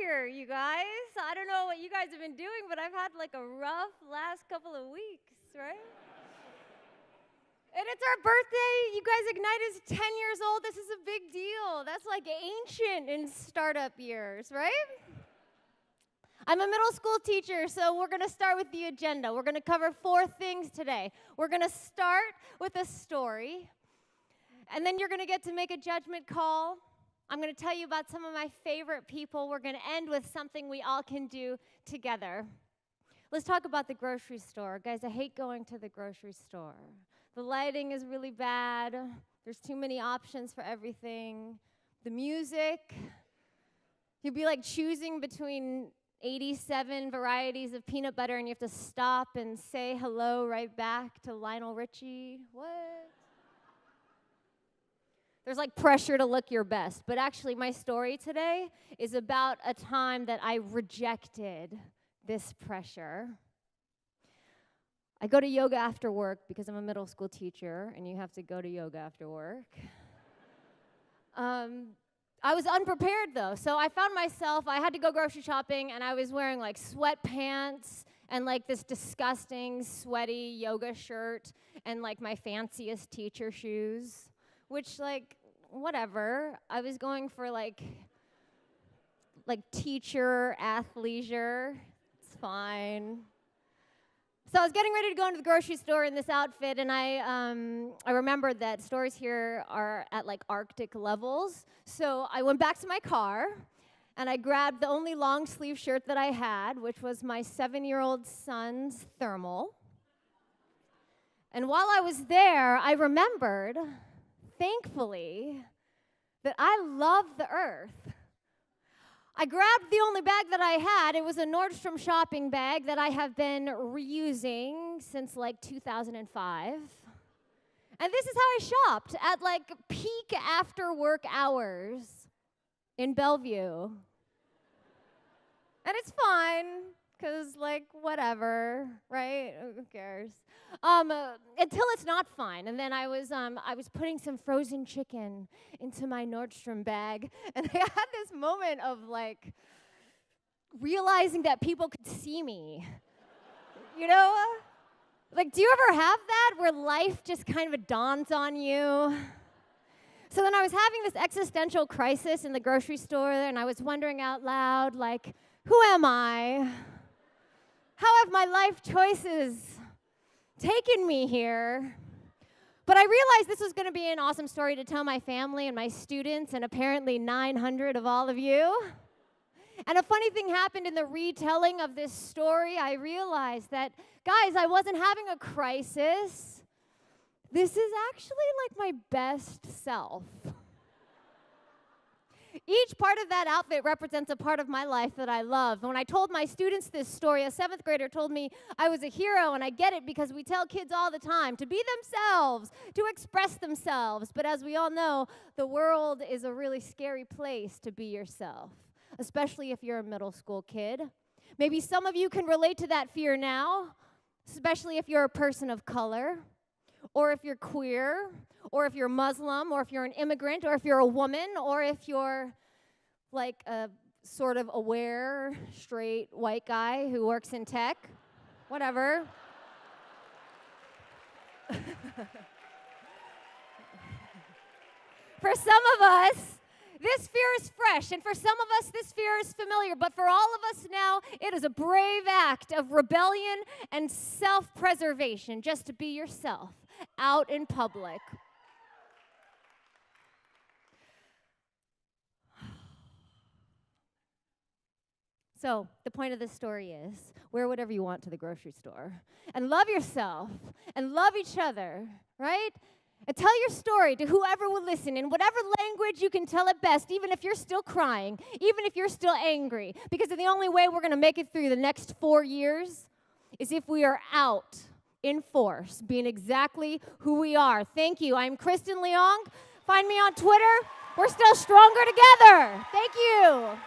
here, you guys. I don't know what you guys have been doing, but I've had like a rough last couple of weeks, right? And it's our birthday. You guys, Ignite is 10 years old. This is a big deal. That's like ancient in startup years, right? I'm a middle school teacher, so we're going to start with the agenda. We're going to cover 4 things today. We're going to start with a story, and then you're going to get to make a judgment call. I'm going to tell you about some of my favorite people. We're going to end with something we all can do together. Let's talk about the grocery store. Guys, I hate going to the grocery store. The lighting is really bad. There's too many options for everything. The music, you'd be like choosing between 87 varieties of peanut butter, and you have to stop and say hello right back to Lionel Richie. What? There's like pressure to look your best. But actually, my story today is about a time that I rejected this pressure. I go to yoga after work because I'm a middle school teacher, and you have to go to yoga after work. I was unprepared, though, so I found myself, I had to go grocery shopping, and I was wearing, like, sweatpants and, like, this disgusting, sweaty yoga shirt and, like, my fanciest teacher shoes, which, like, whatever. I was going for, like teacher athleisure. It's fine. So I was getting ready to go into the grocery store in this outfit, and I remembered that stores here are at like Arctic levels. So I went back to my car, and I grabbed the only long sleeve shirt that I had, which was my 7-year-old son's thermal. And while I was there, I remembered, thankfully, that I love the earth. I grabbed the only bag that I had. It was a Nordstrom shopping bag that I have been reusing since like 2005. And this is how I shopped at like peak after work hours in Bellevue. And it's fine, because like whatever, right? Who cares? Until it's not fine. And then I was putting some frozen chicken into my Nordstrom bag, and I had this moment of like realizing that people could see me. You know? Like, do you ever have that where life just kind of dawns on you? So then I was having this existential crisis in the grocery store, and I was wondering out loud, like, who am I? How have my life choices taken me here? But I realized this was going to be an awesome story to tell my family and my students, and apparently 900 of all of you. And a funny thing happened in the retelling of this story. I realized that, guys, I wasn't having a crisis. This is actually like my best self. Each part of that outfit represents a part of my life that I love. When I told my students this story, a 7th grader told me I was a hero, and I get it because we tell kids all the time to be themselves, to express themselves. But as we all know, the world is a really scary place to be yourself, especially if you're a middle school kid. Maybe some of you can relate to that fear now, especially if you're a person of color, or if you're queer, or if you're Muslim, or if you're an immigrant, or if you're a woman, or if you're like a sort of aware, straight, white guy who works in tech, whatever. For some of us, this fear is fresh, and for some of us, this fear is familiar, but for all of us now, it is a brave act of rebellion and self-preservation just to be yourself out in public. So the point of this story is, wear whatever you want to the grocery store, and love yourself, and love each other, right? And tell your story to whoever will listen in whatever language you can tell it best, even if you're still crying, even if you're still angry. Because the only way we're going to make it through the next 4 years is if we are out in force, being exactly who we are. Thank you. I'm Kristin Leong. Find me on Twitter. We're still stronger together. Thank you.